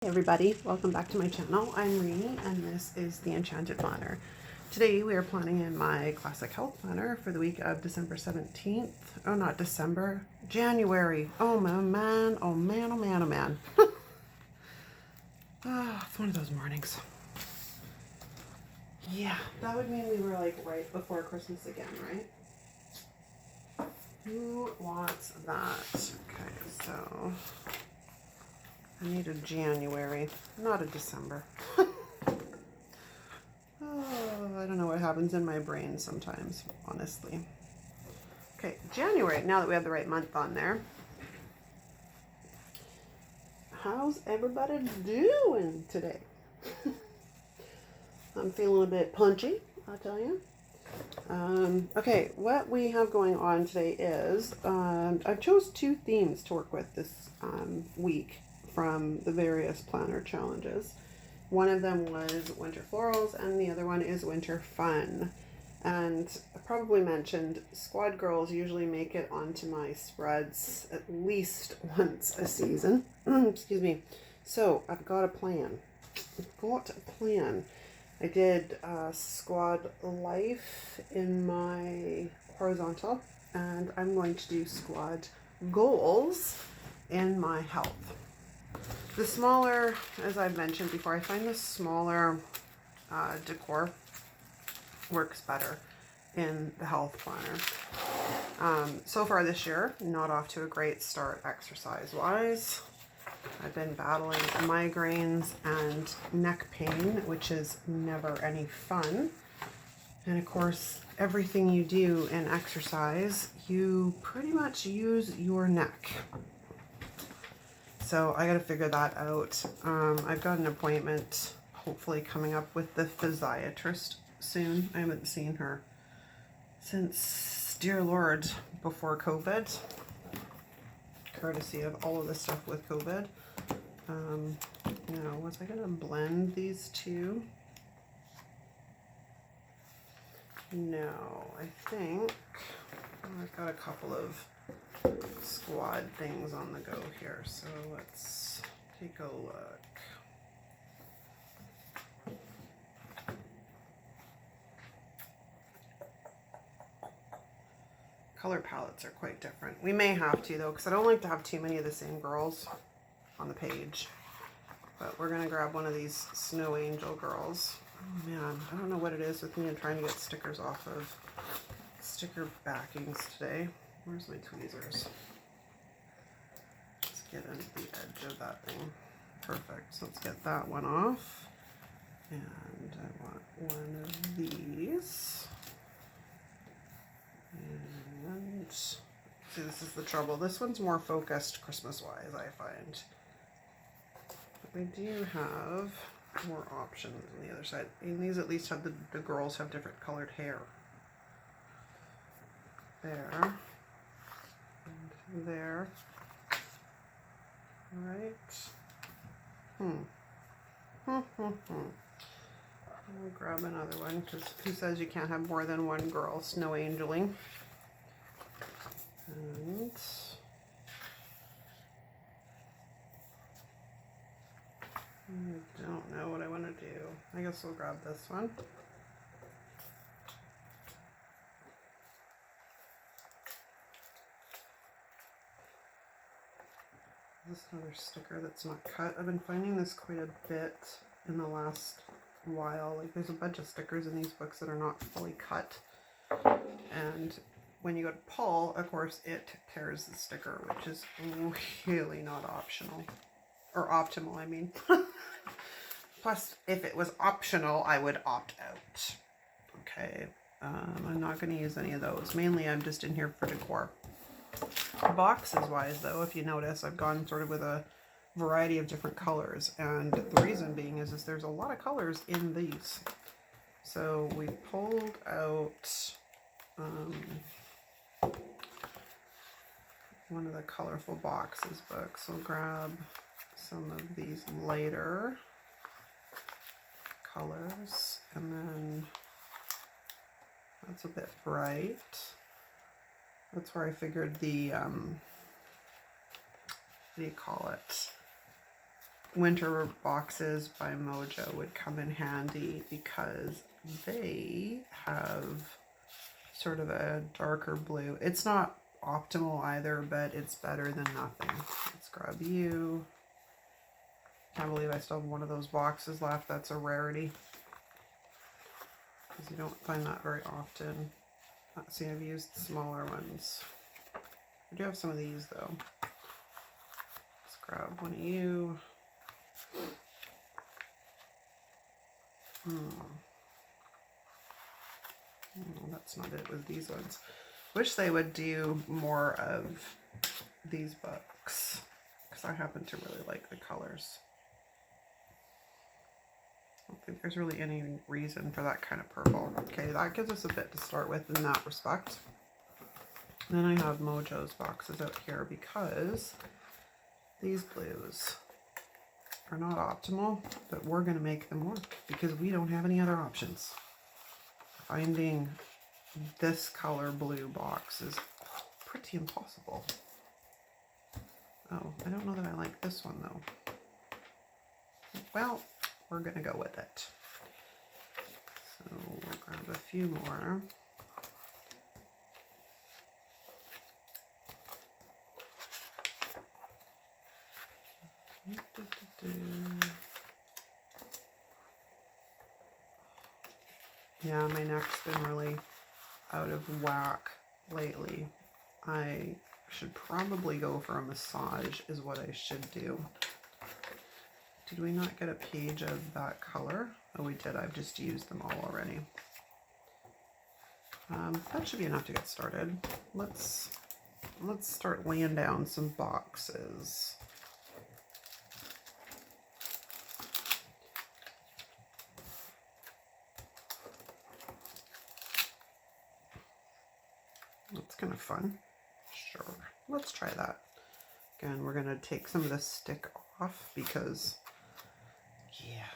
Hey everybody, welcome back to my channel. I'm Reenie and this is the Enchanted Planner. Today we are planning in my classic health planner for the week of December 17th. Oh, not December, January. Oh man, oh man, oh man, oh man. It's one of those mornings. Yeah, that would mean we were like right before Christmas again, right? Who wants that? Okay, so I need a January, not a December. Oh, I don't know what happens in my brain sometimes, honestly. Okay, January, now that we have the right month on there. How's everybody doing today? I'm feeling a bit punchy, I'll tell you. Okay, what we have going on today is, I chose two themes to work with this week from the various planner challenges. One of them was winter florals and the other one is winter fun. And I probably mentioned squad girls usually make it onto my spreads at least once a season. Excuse me. So I've got a plan. I did squad life in my horizontal and I'm going to do squad goals in my health. The smaller, as I've mentioned before, I find the smaller decor works better in the health planner. So far this year, not off to a great start exercise-wise. I've been battling migraines and neck pain, which is never any fun. And of course, everything you do in exercise, you pretty much use your neck. So I got to figure that out. I've got an appointment hopefully coming up with the physiatrist soon. I haven't seen her since, dear Lord, before COVID. Courtesy of all of this stuff with COVID. Now, was I going to blend these two? No, I think I've got a couple of squad things on the go here, so let's take a look. Color palettes are quite different. We may have to though, because I don't like to have too many of the same girls on the page. But we're gonna grab one of these Snow Angel girls. Oh man, I don't know what it is with me and trying to get stickers off of sticker backings today. Where's my tweezers? Let's get into the edge of that thing. Perfect. So let's get that one off. And I want one of these. And see, this is the trouble. This one's more focused Christmas-wise, I find. But we do have more options on the other side. And these at least have the girls have different colored hair. There. And there. Right. I'll grab another one because who says you can't have more than one girl snow angeling? And I don't know what I want to do. I guess we'll grab this one. This is another sticker that's not cut. I've been finding this quite a bit in the last while. Like there's a bunch of stickers in these books that are not fully cut. And when you go to pull, of course, it tears the sticker, which is really not optional. Or optimal, I mean. Plus, if it was optional, I would opt out. Okay, I'm not going to use any of those. Mainly, I'm just in here for decor. Boxes wise, though, if you notice, I've gone sort of with a variety of different colors. And the reason being is there's a lot of colors in these. So we pulled out one of the colorful boxes books. We'll grab some of these lighter colors, and then that's a bit bright. That's where I figured the what do you call it? winter boxes by Mojo would come in handy because they have sort of a darker blue. It's not optimal either, but it's better than nothing. Let's grab you. Can't believe I still have one of those boxes left. That's a rarity, because you don't find that very often. Let's see, I've used smaller ones. I do have some of these though. Let's grab one of you. Oh, that's not it with these ones. Wish they would do more of these books, because I happen to really like the colors. I don't think there's really any reason for that kind of purple. Okay, that gives us a bit to start with in that respect. Then I have Mojo's boxes out here because these blues are not optimal, but we're going to make them work because we don't have any other options. Finding this color blue box is pretty impossible. Oh, I don't know that I like this one though. Well, we're gonna go with it. So we'll grab a few more. Yeah, my neck's been really out of whack lately. I should probably go for a massage is what I should do. Did we not get a page of that color? Oh, we did. I've just used them all already. That should be enough to get started. Let's start laying down some boxes. That's kind of fun. Sure, let's try that. Again, we're gonna take some of the stick off because, yeah,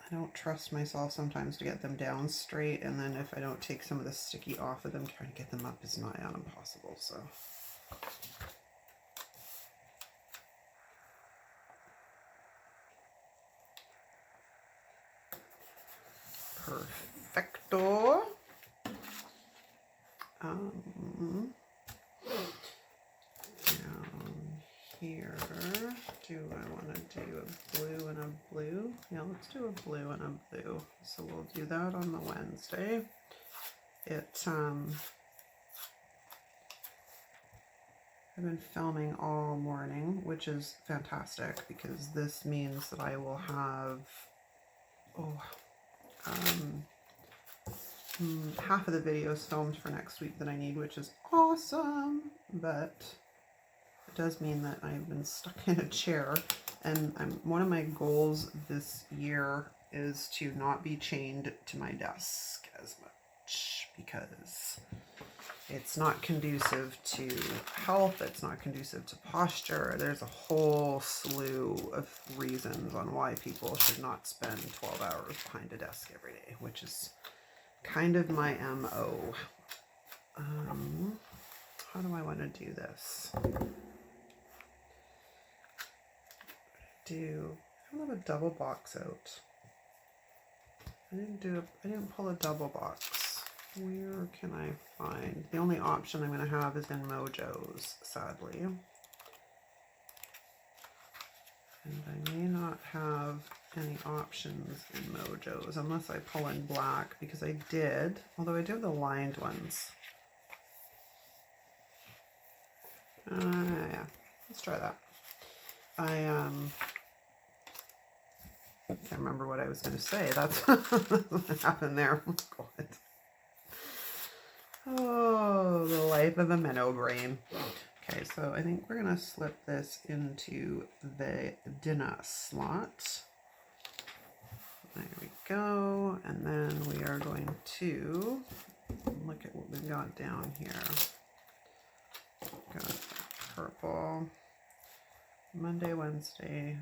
I don't trust myself sometimes to get them down straight, and then if I don't take some of the sticky off of them, trying to get them up is nigh on impossible, so. Perfecto. Down here, do I want to do a blue and a blue? Yeah, let's do a blue and a blue. So we'll do that on the Wednesday. I've been filming all morning, which is fantastic because this means that I will have, half of the videos filmed for next week that I need, which is awesome, but it does mean that I've been stuck in a chair, and one of my goals this year is to not be chained to my desk as much because it's not conducive to health, it's not conducive to posture. There's a whole slew of reasons on why people should not spend 12 hours behind a desk every day, which is kind of my MO. How do I want to do this? I don't have a double box out. I didn't pull a double box. Where can I find? The only option I'm going to have is in Mojo's, sadly. And I may not have any options in Mojo's unless I pull in black, because I did, although I do have the lined ones. Yeah, let's try that. I can't remember what I was going to say. That's what happened there. Oh, the life of a minnow brain. Okay, so I think we're going to slip this into the dinner slot. There we go. And then we are going to look at what we've got down here. Got purple. Monday, Wednesday,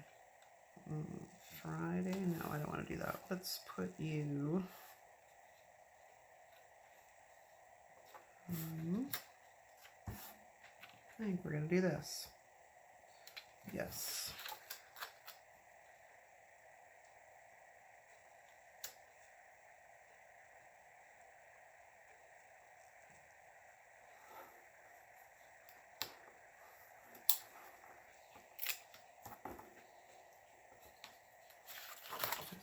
Friday. No, I don't want to do that. Let's put you. I think we're going to do this. Yes.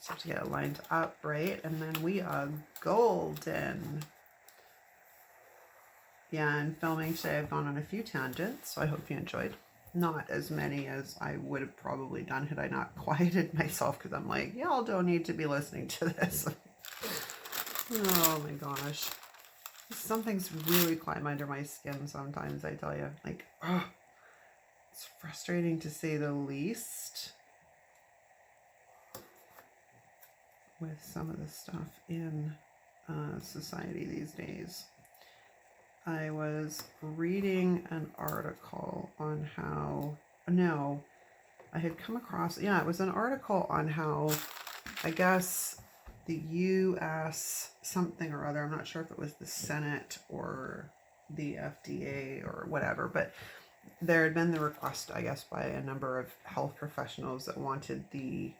So to get it lined up right, and then we are golden. Yeah, and filming today I've gone on a few tangents, so I hope you enjoyed. Not as many as I would have probably done had I not quieted myself, because I'm like, y'all don't need to be listening to this. Oh my gosh. Something's really climb under my skin sometimes, I tell you. Like, oh, it's frustrating to say the least with some of the stuff in society these days. I was reading an article on how, no, I had come across, yeah, it was an article on how, I guess, the U.S. something or other, I'm not sure if it was the Senate or the FDA or whatever, but there had been the request, I guess, by a number of health professionals that wanted the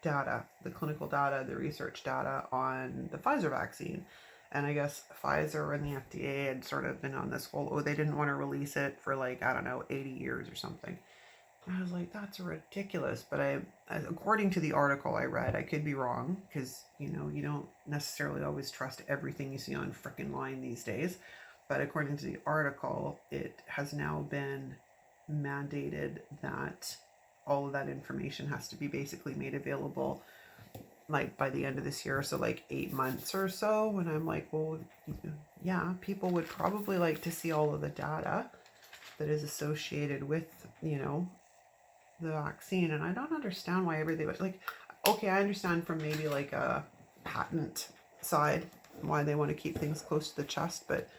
data, the clinical data, the research data on the Pfizer vaccine. And I guess Pfizer and the FDA had sort of been on this whole, oh, they didn't want to release it for like, I don't know, 80 years or something. And I was like, that's ridiculous. But according to the article I read, I could be wrong, because, you know, you don't necessarily always trust everything you see on frickin' line these days. But according to the article, it has now been mandated that all of that information has to be basically made available like by the end of this year, so like 8 months or so. And I'm like, well, yeah, people would probably like to see all of the data that is associated with, you know, the vaccine. And I don't understand why everything was like, okay, I understand from maybe like a patent side why they want to keep things close to the chest, but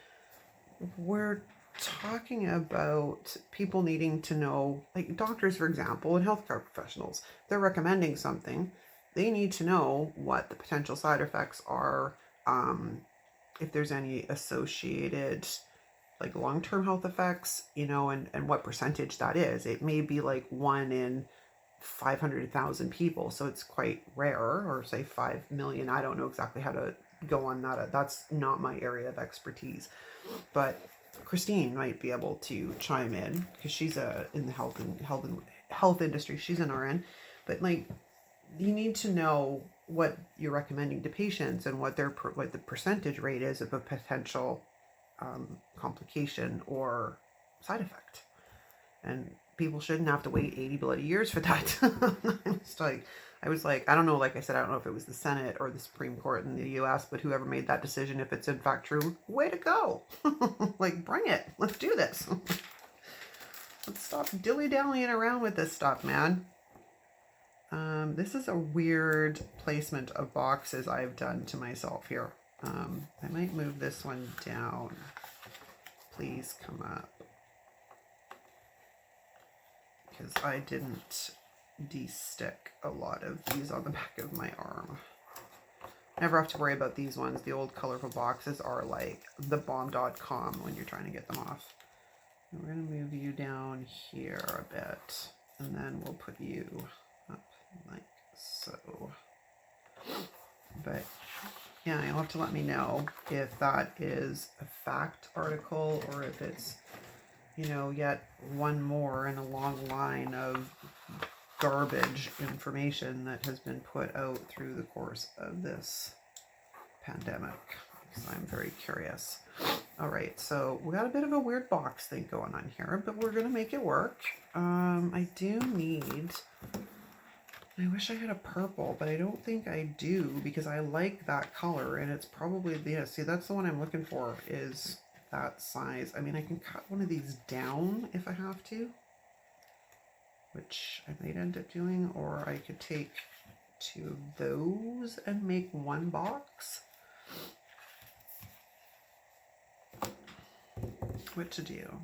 we're talking about people needing to know, like doctors, for example, and healthcare professionals, they're recommending something. They need to know what the potential side effects are, if there's any associated like long-term health effects, you know, and what percentage that is. It may be like 1 in 500,000 people, so it's quite rare, or say 5 million. I don't know exactly how to go on that. That's not my area of expertise. But Christine might be able to chime in, because she's in the health industry. She's an RN, but like, you need to know what you're recommending to patients and what the percentage rate is of a potential complication or side effect. And people shouldn't have to wait 80 bloody years for that. I was like, I don't know, like I said, I don't know if it was the Senate or the Supreme Court in the US, but whoever made that decision, if it's in fact true, way to go. Like, bring it. Let's do this. Let's stop dilly-dallying around with this stuff, man. This is a weird placement of boxes I've done to myself here. I might move this one down. Please come up. Because I didn't de-stick a lot of these on the back of my arm. Never have to worry about these ones. The old colorful boxes are like the bomb.com when you're trying to get them off. And we're going to move you down here a bit. And then we'll put you up like so. But yeah, you'll have to let me know if that is a fact article or if it's, you know, yet one more in a long line of garbage information that has been put out through the course of this pandemic. Because I'm very curious. All right, so we got a bit of a weird box thing going on here, but we're gonna make it work. I do need, I wish I had a purple, but I don't think I do, because I like that color, and it's probably, yeah, see, that's the one I'm looking for, is that size. I mean, I can cut one of these down if I have to, which I might end up doing, or I could take 2 of those and make one box. What to do?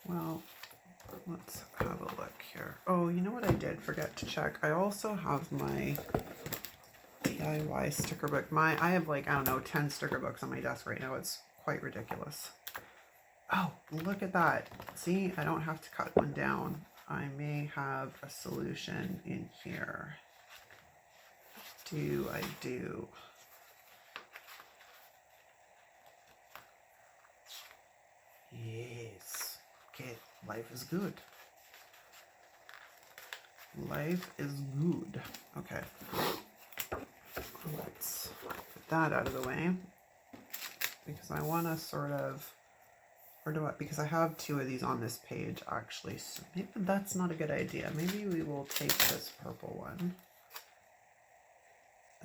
Well, let's have a look here. Oh, you know what I did forget to check? I also have my DIY sticker book. I have like, I don't know, 10 sticker books on my desk right now. It's quite ridiculous. Oh, look at that. See, I don't have to cut one down. I may have a solution in here. I do. Yes. Okay, life is good. Life is good. Okay. Let's put that out of the way because I want to sort of, or do I, because I have two of these on this page actually, so maybe that's not a good idea. Maybe we will take this purple one.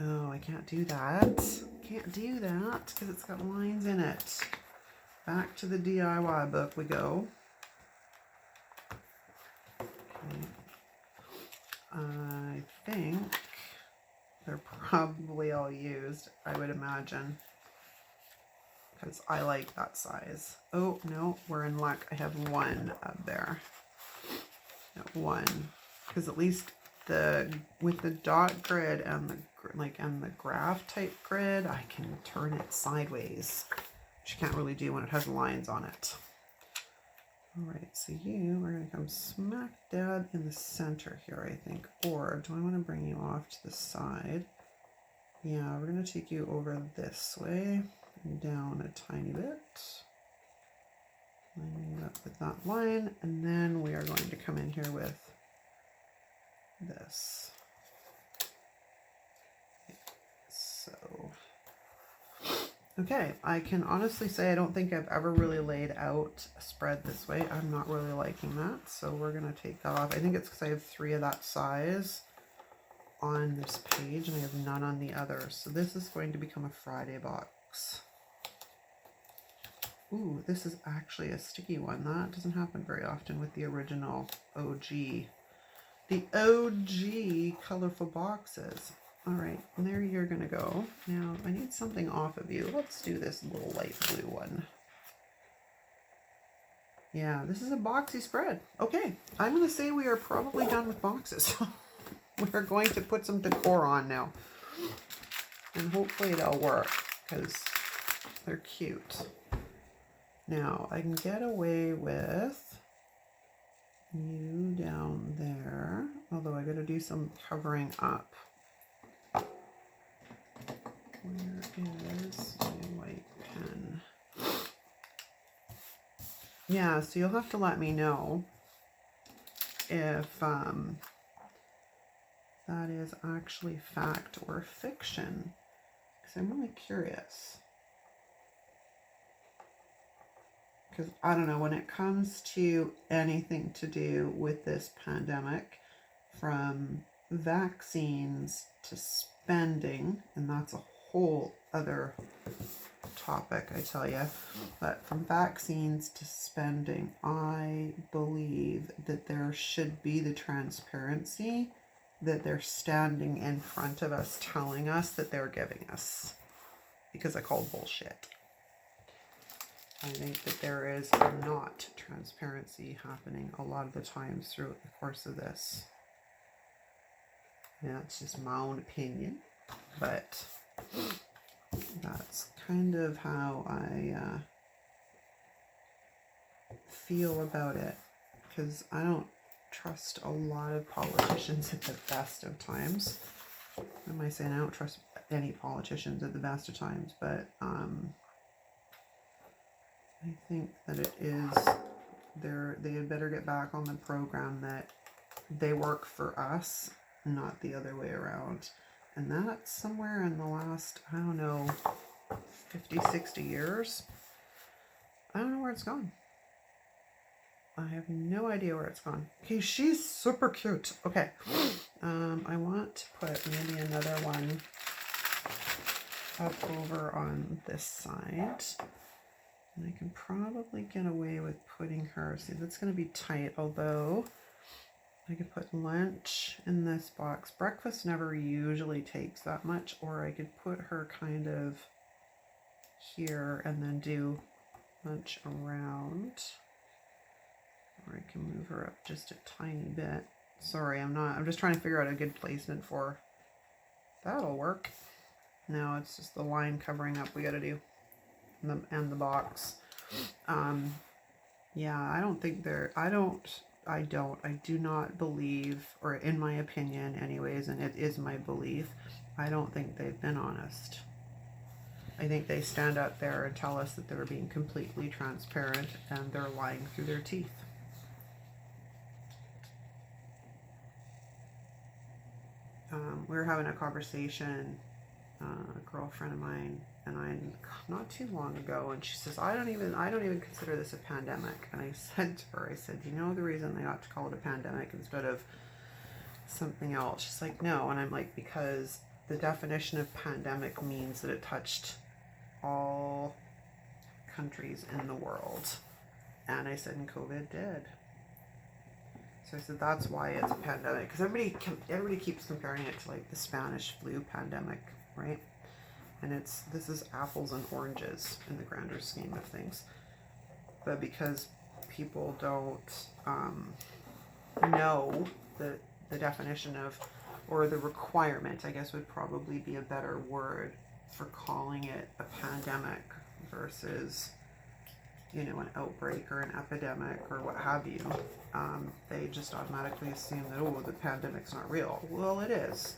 Oh, I can't do that. Can't do that because it's got lines in it. Back to the DIY book we go. Okay. I think they're probably all used, I would imagine, because I like that size. Oh, no, we're in luck. I have one up there. No, one. Because at least with the dot grid and the graph type grid, I can turn it sideways, which you can't really do when it has lines on it. All right, so you are going to come smack dab in the center here, I think. Or do I want to bring you off to the side? Yeah, we're going to take you over this way and down a tiny bit. Lining it up with that line, and then we are going to come in here with this. So, okay, I can honestly say I don't think I've ever really laid out a spread this way. I'm not really liking that, so we're going to take that off. I think it's because I have 3 of that size on this page and I have none on the other. So this is going to become a Friday box. Ooh, this is actually a sticky one. That doesn't happen very often with the original OG. The OG colorful boxes. All right, and there you're gonna go. Now I need something off of you. Let's do this little light blue one. Yeah, this is a boxy spread. Okay, I'm gonna say we are probably done with boxes. We're going to put some decor on now. And hopefully they'll work because they're cute. Now I can get away with you down there, although I gotta do some covering up. Where is my white pen? Yeah, so you'll have to let me know if that is actually fact or fiction, because I'm really curious. Because I don't know, when it comes to anything to do with this pandemic, from vaccines to spending, and that's a whole other topic, I tell you, but from vaccines to spending, I believe that there should be the transparency that they're standing in front of us telling us that they're giving us, because I call bullshit. I think that there is not transparency happening a lot of the times throughout the course of this. Yeah, it's just my own opinion, but that's kind of how I feel about it, because I don't trust a lot of politicians at the best of times. What am I saying? I don't trust any politicians at the best of times, but I think that it is they had better get back on the program that they work for us, not the other way around. And that's somewhere in the last, I don't know, 50, 60 years. I don't know where it's gone. I have no idea where it's gone. Okay, she's super cute. Okay, I want to put maybe another one up over on this side. And I can probably get away with putting her, see, that's going to be tight, although I could put lunch in this box. Breakfast never usually takes that much, or I could put her kind of here and then do lunch around. Or I can move her up just a tiny bit. Sorry, I'm just trying to figure out a good placement for her. That'll work. Now it's just the line covering up we gotta do. And the box. Yeah, I don't think they're, I do not believe, or in my opinion anyways, and it is my belief, I don't think they've been honest. I think they stand up there and tell us that they're being completely transparent and they're lying through their teeth. we were having a conversation, a girlfriend of mine and I, not too long ago, and she says, I don't even consider this a pandemic. And I said to her, I said, you know the reason they ought to call it a pandemic instead of something else? She's like, no. And I'm like, because the definition of pandemic means that it touched all countries in the world. And I said, and COVID did. So I said, that's why it's a pandemic. Because everybody keeps comparing it to like the Spanish flu pandemic, right? And this is apples and oranges in the grander scheme of things. But because people don't know the definition of, or the requirement, I guess would probably be a better word for calling it a pandemic versus, you know, an outbreak or an epidemic or what have you. They just automatically assume that, oh, the pandemic's not real. Well, it is.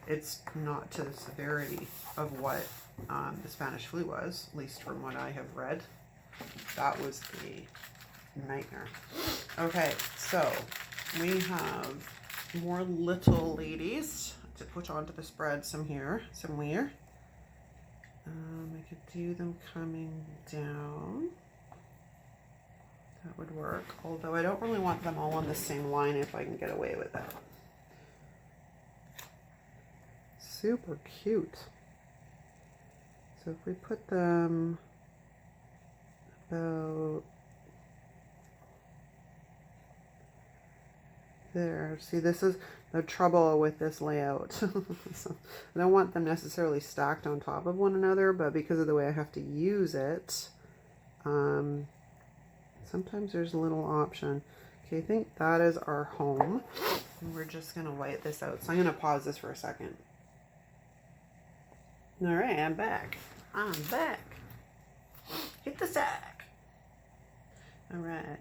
It's not to the severity of what the Spanish flu was, at least from what I have read. That was a nightmare. Okay, so we have more little ladies to put onto the spread somewhere. I could do them coming down. That would work, although I don't really want them all on the same line if I can get away with that. Super cute. So if we put them about there, see, this is the trouble with this layout. So I don't want them necessarily stacked on top of one another, but because of the way I have to use it, sometimes there's a little option. Okay, I think that is our home. And we're just going to white this out. So I'm going to pause this for a second. All right, I'm back. Hit the sack. All right.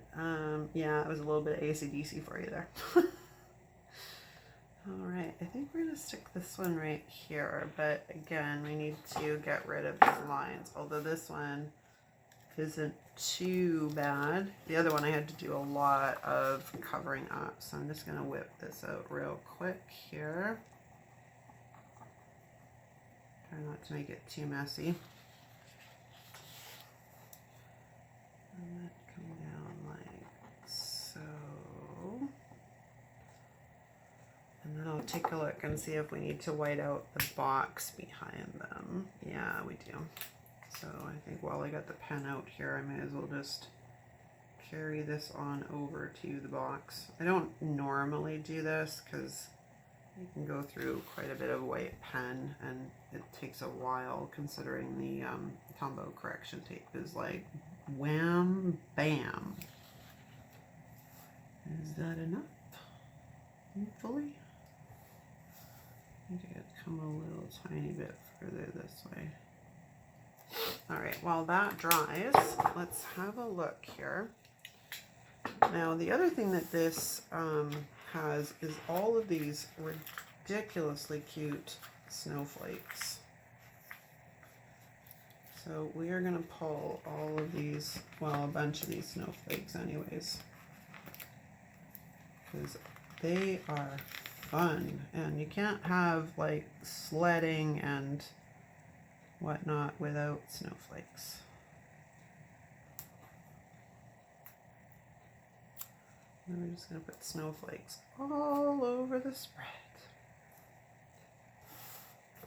Yeah, it was a little bit of AC/DC for you there. All right, I think we're going to stick this one right here. But again, we need to get rid of these lines. Although this one isn't too bad. The other one I had to do a lot of covering up. So I'm just going to whip this out real quick here. Try not to make it too messy. And that come down like so. And then I'll take a look and see if we need to white out the box behind them. Yeah, we do. So I think while I got the pen out here, I may as well just carry this on over to the box. I don't normally do this because you can go through quite a bit of white pen and it takes a while, considering the combo correction tape is like wham bam. Is that enough? Hopefully. I think I could come a little tiny bit further this way. All right, while that dries, let's have a look here. Now, the other thing that this has is all of these ridiculously cute snowflakes. So we are going to pull all of these, well, a bunch of these snowflakes anyways, because they are fun, and you can't have like sledding and whatnot without snowflakes. And we're just going to put snowflakes all over the spread.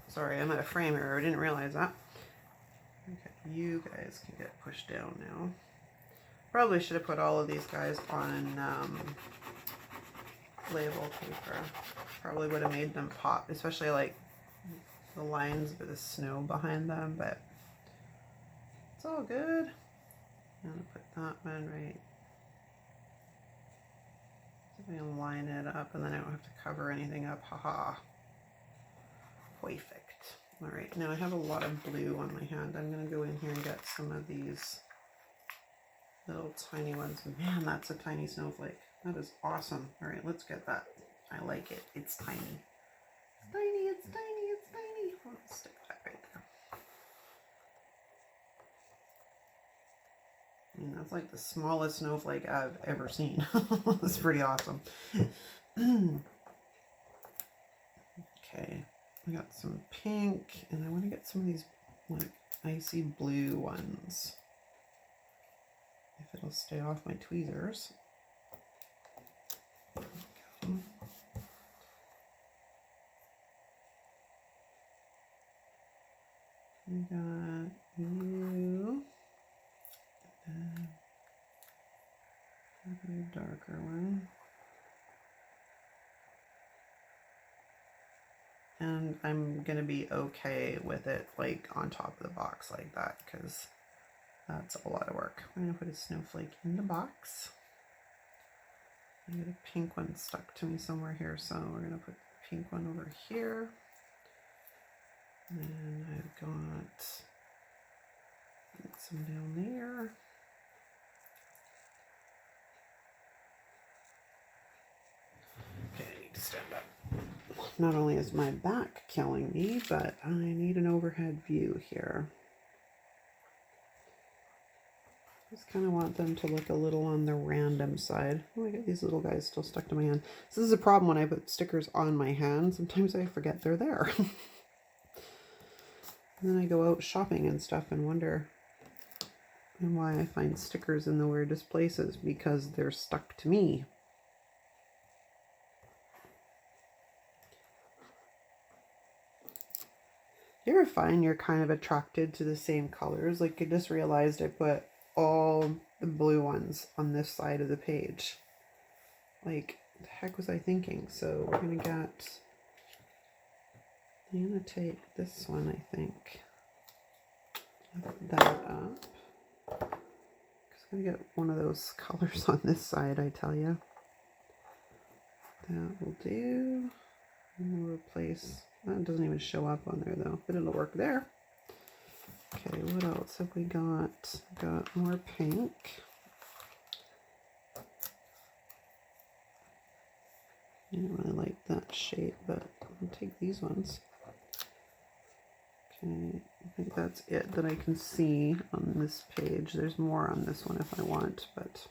Sorry, I'm at a frame error. I didn't realize that. Okay, you guys can get pushed down now. Probably should have put all of these guys on label paper. Probably would have made them pop, especially like the lines with the snow behind them, but it's all good. I'm going to put that one right. I'm going to line it up and then I don't have to cover anything up. Haha. Perfect. All right, now I have a lot of blue on my hand. I'm going to go in here and get some of these little tiny ones. Man, that's a tiny snowflake. That is awesome. All right, let's get that. I like it. It's tiny. It's tiny, it's tiny, it's tiny. I'll stick that right there. I mean, that's like the smallest snowflake I've ever seen. That's pretty awesome. Okay, I got some pink, and I want to get some of these like icy blue ones. If it'll stay off my tweezers. We got you, and a darker one. And I'm gonna be okay with it like on top of the box like that, because that's a lot of work. I'm gonna put a snowflake in the box. I got a pink one stuck to me somewhere here, so we're gonna put the pink one over here. And I've got some down there. Okay, I need to stand up. Not only is my back killing me, but I need an overhead view here. Just kind of want them to look a little on the random side. Oh, I got these little guys still stuck to my hand. This is a problem when I put stickers on my hand. Sometimes I forget they're there. And then I go out shopping and stuff and wonder why I find stickers in the weirdest places, because they're stuck to me. You ever find you're kind of attracted to the same colors? Like, I just realized I put all the blue ones on this side of the page. Like, the heck was I thinking? So we're gonna get, I'm gonna take this one, I think. Lift that up. I'm gonna get one of those colors on this side, I tell you. That will do. And we'll replace, that doesn't even show up on there though, but it'll work there. Okay, what else have we got? Got more pink. I don't really like that shape, but I'll take these ones. Okay, I think that's it that I can see on this page. There's more on this one if I want, but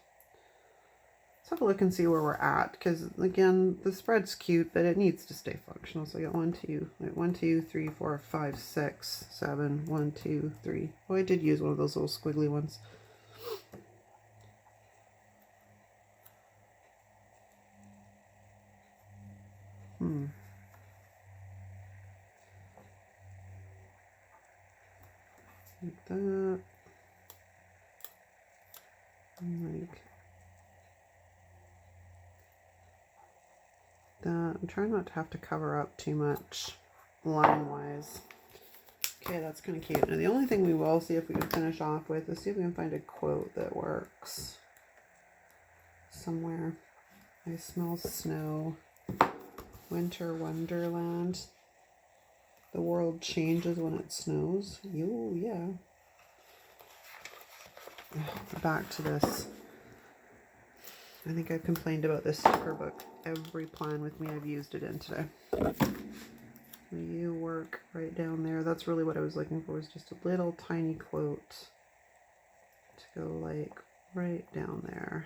let's have a look and see where we're at, because again, the spread's cute, but it needs to stay functional. So I got 1, 2, 3, 4, 5, 6, 7, 1, 2, 3. Oh, I did use one of those little squiggly ones. Like that. And like that. I'm trying not to have to cover up too much line wise. Okay, that's kind of cute. Now the only thing we will see if we can finish off with is see if we can find a quote that works somewhere. I smell snow. Winter wonderland. The world changes when it snows. Oh, yeah. Back to this. I think I've complained about this sticker book. Every plan with me I've used it in today. You work right down there. That's really what I was looking for, is just a little tiny quote to go like right down there.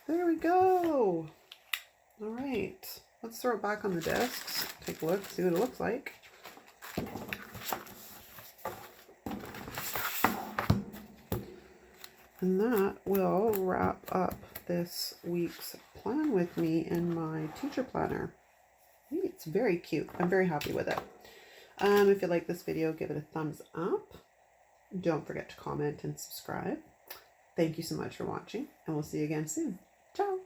There we go. All right. Let's throw it back on the desks. Take a look, see what it looks like. And that will wrap up this week's plan with me in my teacher planner. It's very cute. I'm very happy with it. If you like this video, give it a thumbs up. Don't forget to comment and subscribe. Thank you so much for watching, and we'll see you again soon. Ciao.